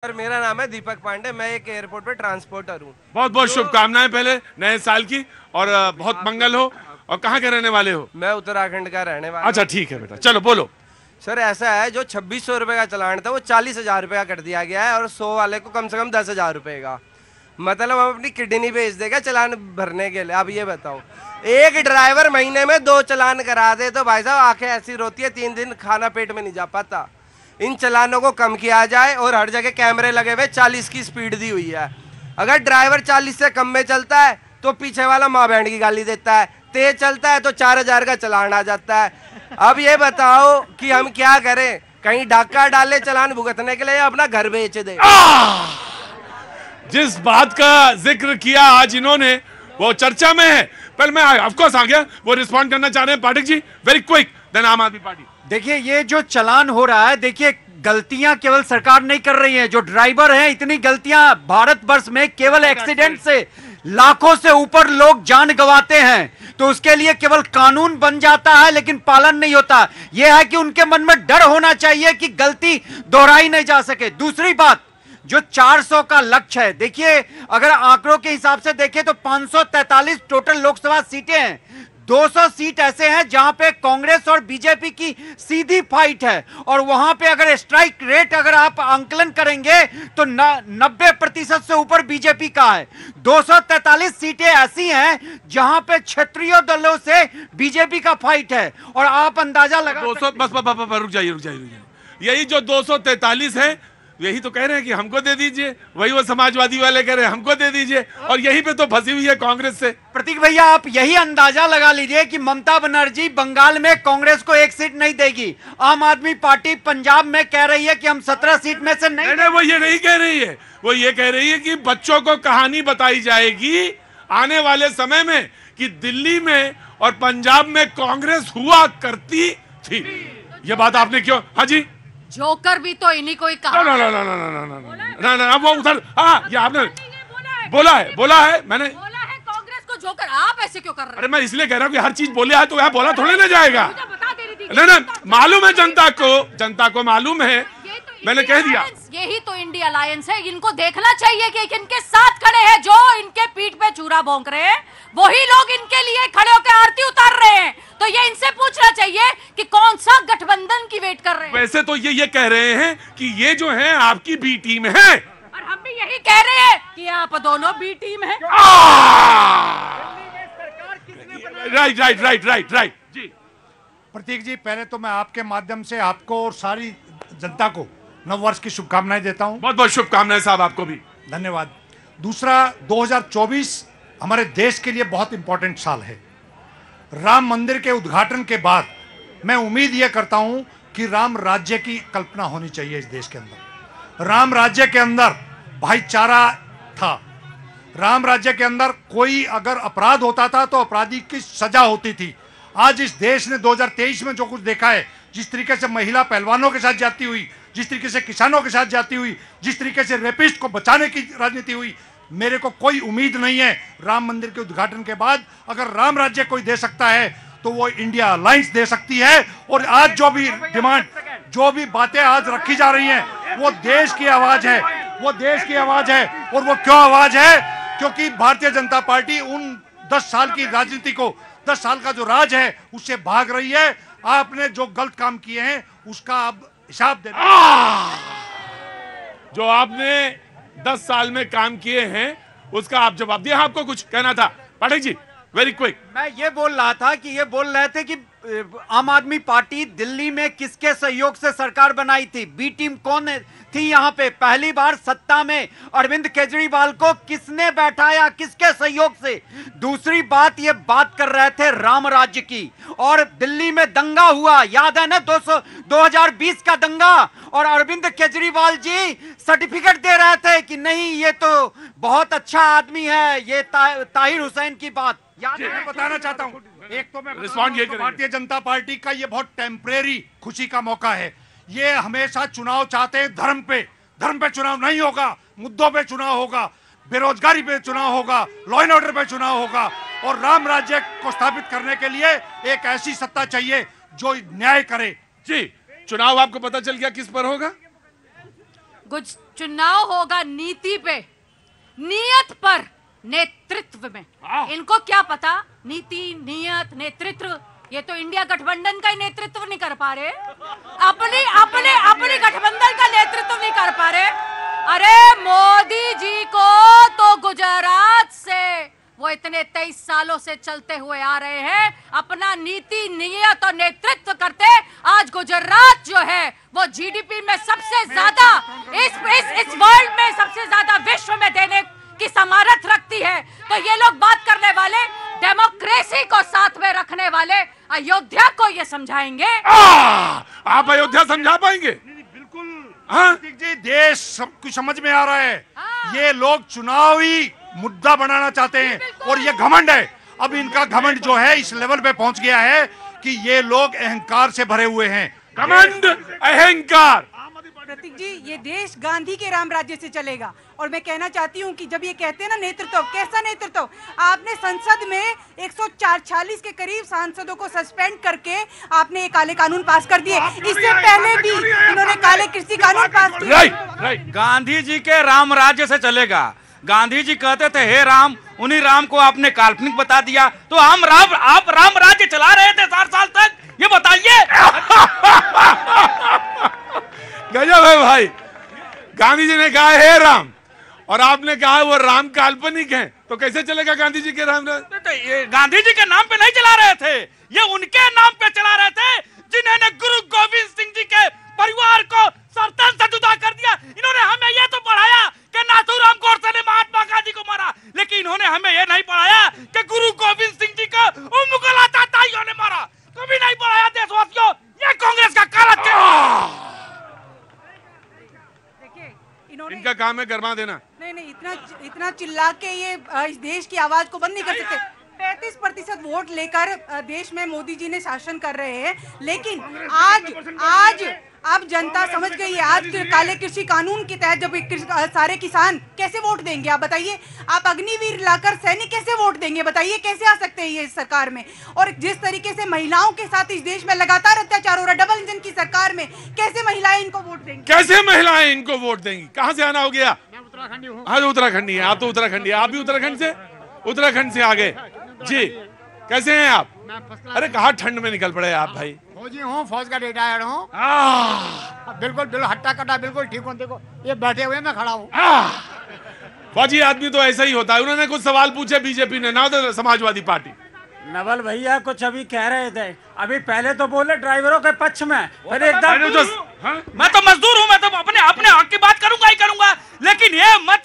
Sir मेरा नाम है दीपक पांडे, मैं एक एयरपोर्ट पे ट्रांसपोर्टर हूँ। बहुत बहुत शुभकामनाएं पहले नए साल की और बहुत मंगल हो। और कहाँ के रहने वाले हो? मैं उत्तराखंड का रहने वाला। अच्छा ठीक है बेटा, चलो बोलो। सर ऐसा है, जो 2600 रुपये का चलान था वो 40,000 रुपये का कर दिया गया है और 100 वाले को कम से कम 10,000 रुपये का। मतलब हम अपनी किडनी भेज देगा चलान भरने के लिए। अब ये बताओ, एक ड्राइवर महीने में 2 चलान करा दे तो भाई साहब आंखें ऐसी रोती है, 3 दिन खाना पेट में नहीं जा पाता। इन चलानों को कम किया जाए और हर जगह कैमरे लगे हुए, 40 की स्पीड दी हुई है। अगर ड्राइवर 40 से कम में चलता है तो पीछे वाला माँ बहन की गाली देता है, तेज चलता है तो 4,000 का चलान आ जाता है। अब ये बताओ कि हम क्या करें? कहीं डाका डाले चलान भुगतने के लिए या अपना घर बेच दे? जिस बात का जिक्र किया आज इन्होंने वो चर्चा में है। पहले मैं ऑफ कोर्स आ गया, वो रिस्पॉन्ड करना चाह रहे हैं Pathak ji, very quick, then आम आदमी पार्टी। देखिए ये जो चलान हो रहा है, देखिए गलतियां केवल सरकार नहीं कर रही है, जो ड्राइवर हैं इतनी गलतियां भारतवर्ष में केवल एक्सीडेंट से लाखों से ऊपर लोग जान गंवाते हैं। तो उसके लिए केवल कानून बन जाता है लेकिन पालन नहीं होता। यह है कि उनके मन में डर होना चाहिए कि गलती दोहराई नहीं जा सके। दूसरी बात, जो 400 का लक्ष्य है, देखिए अगर आंकड़ों के हिसाब से देखें तो 543 टोटल लोकसभा सीटें हैं। 200 सीट ऐसे हैं जहां पे कांग्रेस और बीजेपी की सीधी फाइट है और वहां पे अगर स्ट्राइक रेट अगर आप आंकलन करेंगे तो 90% से ऊपर बीजेपी का है। 243 सीटें ऐसी हैं जहां पे क्षेत्रीय दलों से बीजेपी का फाइट है और आप अंदाजा लगा 200 बस रुक जाइए। यही जो 243 है यही तो कह रहे हैं कि हमको दे दीजिए, वही वो समाजवादी वाले कह रहे हैं हमको दे दीजिए, और यही पे तो फंसी हुई है कांग्रेस से। प्रतीक भैया आप यही अंदाजा लगा लीजिए कि ममता बनर्जी बंगाल में कांग्रेस को 1 सीट नहीं देगी। आम आदमी पार्टी पंजाब में कह रही है कि हम 17 सीट में से नहीं। वो ये नहीं कह रही है, वो ये कह रही है कि बच्चों को कहानी बताई जाएगी आने वाले समय में कि दिल्ली में और पंजाब में कांग्रेस हुआ करती थी। ये बात आपने क्यों? हाँ जी, जोकर भी तो इन्हीं को ही कहा। ना वो उधर, हाँ ये आपने बोला है मैंने बोला है कांग्रेस को जोकर। आप ऐसे क्यों कर रहे हैं? अरे मैं इसलिए कह रहा हूँ कि हर चीज बोले है तो यहाँ बोला थोड़े ना जाएगा। ना मालूम है जनता को मालूम है, मैंने कह दिया। यही तो इंडिया अलायंस है। इनको देखना चाहिए कि इनके साथ खड़े हैं, जो इनके पीठ पे चूरा भोंक रहे हैं वही लोग इनके लिए खड़े होकर आरती उतार रहे हैं। तो ये इनसे पूछना चाहिए कि कौन सा गठबंधन की वेट कर रहे हैं। वैसे तो ये कह रहे हैं कि ये जो है आपकी बी टीम है, और हम भी यही कह रहे हैं कि आप दोनों बी टीम हैं। राइट जी। प्रतीक जी, पहले तो मैं आपके माध्यम से आपको और सारी जनता को नववर्ष की शुभकामनाएं देता हूं। बहुत बहुत शुभकामनाएं साहब, आपको भी धन्यवाद। दूसरा, 2024 हमारे देश के लिए बहुत इंपॉर्टेंट साल है। राम मंदिर के उद्घाटन के बाद मैं उम्मीद यह करता हूं कि राम राज्य की कल्पना होनी चाहिए इस देश के अंदर। राम राज्य के अंदर भाईचारा था। राम राज्य के अंदर कोई अगर अपराध होता था तो अपराधी की सजा होती थी। आज इस देश ने 2023 में जो कुछ देखा है, जिस तरीके से महिला पहलवानों के साथ जाती हुई, जिस तरीके से किसानों के साथ जाती हुई, जिस तरीके से रेपिस्ट को बचाने की राजनीति हुई, मेरे को कोई उम्मीद नहीं है राम मंदिर के उद्घाटन के बाद अगर राम राज्य कोई दे सकता है तो वो इंडिया अलायंस दे सकती है। और आज जो भी डिमांड, जो भी बातें आज रखी जा रही हैं, वो देश की आवाज है, वो देश की आवाज है। और वो क्यों आवाज है? क्योंकि भारतीय जनता पार्टी उन 10 साल की राजनीति को, 10 साल का जो राज है उससे भाग रही है। आपने जो गलत काम किए हैं उसका अब हिसाब देना। जो आपने 10 साल में काम किए हैं उसका आप जवाब दिया। आपको कुछ कहना था पाठक जी, वेरी क्विक। मैं ये बोल रहा था कि ये बोल रहे थे कि आम आदमी पार्टी दिल्ली में किसके सहयोग से सरकार बनाई थी? बी टीम कौन थी यहाँ पे? पहली बार सत्ता में अरविंद केजरीवाल को किसने बैठाया, किसके सहयोग से? दूसरी बात, ये बात कर रहे थे राम राज्य की और दिल्ली में दंगा हुआ, याद है ना 2020 का दंगा, और अरविंद केजरीवाल जी सर्टिफिकेट दे रहे थे कि नहीं ये तो बहुत अच्छा आदमी है, ये ताहिर हुसैन की बात याद है? मैं बताना चाहता हूं, एक तो मैं रिस्पॉन्ड ये भारतीय जनता पार्टी का ये बहुत टेम्परेरी खुशी का मौका है। ये हमेशा चुनाव चाहते हैं धर्म पे चुनाव नहीं होगा, मुद्दों पे चुनाव होगा, बेरोजगारी पे चुनाव होगा, लॉ एंड ऑर्डर पे चुनाव होगा। और राम राज्य को स्थापित करने के लिए एक ऐसी सत्ता चाहिए जो न्याय करे। जी, चुनाव आपको पता चल गया किस पर होगा? चुनाव होगा नीति पे, नियत पर, नेतृत्व में। इनको क्या पता नीति, नियत, नेतृत्व? ये तो इंडिया गठबंधन का ही नेतृत्व नहीं कर पा रहे, अपनी गठबंधन का नेतृत्व नहीं कर पा रहे। अरे मोदी जी को तो गुजरात से वो इतने 23 सालों से चलते हुए आ रहे हैं, अपना नीति, नियत और नेतृत्व करते आज गुजरात जो है वो जीडीपी में सबसे ज्यादा इस वर्ल्ड में सबसे ज्यादा विश्व में देने की सामर्थ्य रखती है। तो ये लोग बात करने वाले, डेमोक्रेसी को साथ में रखने वाले अयोध्या को ये समझाएंगे? आप अयोध्या समझा पाएंगे? बिल्कुल। हाँ? जी, देश सब कुछ समझ में आ रहा है। ये लोग चुनावी मुद्दा बनाना चाहते हैं और ये घमंड है। अब इनका घमंड जो है इस लेवल पे पहुंच गया है कि ये लोग अहंकार से भरे हुए हैं। घमंड, अहंकार। प्रतीक जी, ये देश गांधी के राम राज्य से चलेगा। और मैं कहना चाहती हूँ कि जब ये कहते हैं ना नेतृत्व, कैसा नेतृत्व? आपने संसद में 146 के करीब सांसदों को सस्पेंड करके आपने ये काले कानून पास कर दिए। इससे पहले भी इन्होंने काले कृषि कानून पास किए। राइट। गांधी जी के राम राज्य से चलेगा। गांधी जी कहते थे हे राम, उन्हीं राम को आपने काल्पनिक बता दिया। तो आप राम राज्य चला रहे थे 60 साल तक, ये बताइए। गजब है भाई। गांधी जी ने कहा हे राम और आपने कहा वो राम काल्पनिक है, तो कैसे चलेगा गांधी जी के राम? तो ये गांधी जी के नाम पे नहीं चला रहे थे, ये उनके नाम पे चला रहे थे जिन्होंने गुरु गोविंद सिंह जी के परिवार को सरतन से जुदा कर दिया। इन्होंने हमें ये तो पढ़ाया कि नाथूराम गोडसे ने महात्मा गांधी को मारा, लेकिन इन्होंने हमें ये नहीं पढ़ाया कि गुरु गोविंद सिंह जी को मुगल आतताइयों ने मारा। कभी नहीं पढ़ाया देशवासियों। ये कांग्रेस का काला चेहरा। इनका काम है गरमा देना। नहीं, इतना चिल्ला के ये इस देश की आवाज को बंद नहीं कर सकते। 35% वोट लेकर देश में मोदी जी ने शासन कर रहे हैं, लेकिन आज अब जनता समझ गई है। आज काले कृषि कानून के तहत जब सारे किसान कैसे वोट देंगे आप बताइए? आप अग्निवीर लाकर सैनिक कैसे वोट देंगे बताइए? कैसे आ सकते हैं ये सरकार में? और जिस तरीके से महिलाओं के साथ इस देश में लगातार अत्याचार हो रहा है, डबल इंजन की सरकार में कैसे महिलाएं इनको वोट देंगी? कैसे महिलाएं इनको वोट देंगी? कहाँ से आना हो गया? उत्तराखंडी हूँ। हाँ, उत्तराखंडी है आप। तो उत्तराखंडी, आप भी उत्तराखंड से आ गए जी। कैसे हैं आप? अरे कहाँ ठंड में निकल पड़े आप भाई? फौजी हूँ, फौज का रिटायर्ड हूँ। बिल्कुल हट्टा कट्टा बिल्कुल ठीक हूँ। देखो ये बैठे हुए मैं खड़ा हूँ। फौजी आदमी तो ऐसा ही होता है। उन्होंने कुछ सवाल पूछे बीजेपी ने, ना तो समाजवादी पार्टी। नवल भैया कुछ अभी कह रहे थे, अभी पहले तो बोले ड्राइवरों के पक्ष में, फिर एकदम मैं तो मजदूर हूँ, मैं तो अपने हक की बात करूंगा ही करूंगा, लेकिन ये मत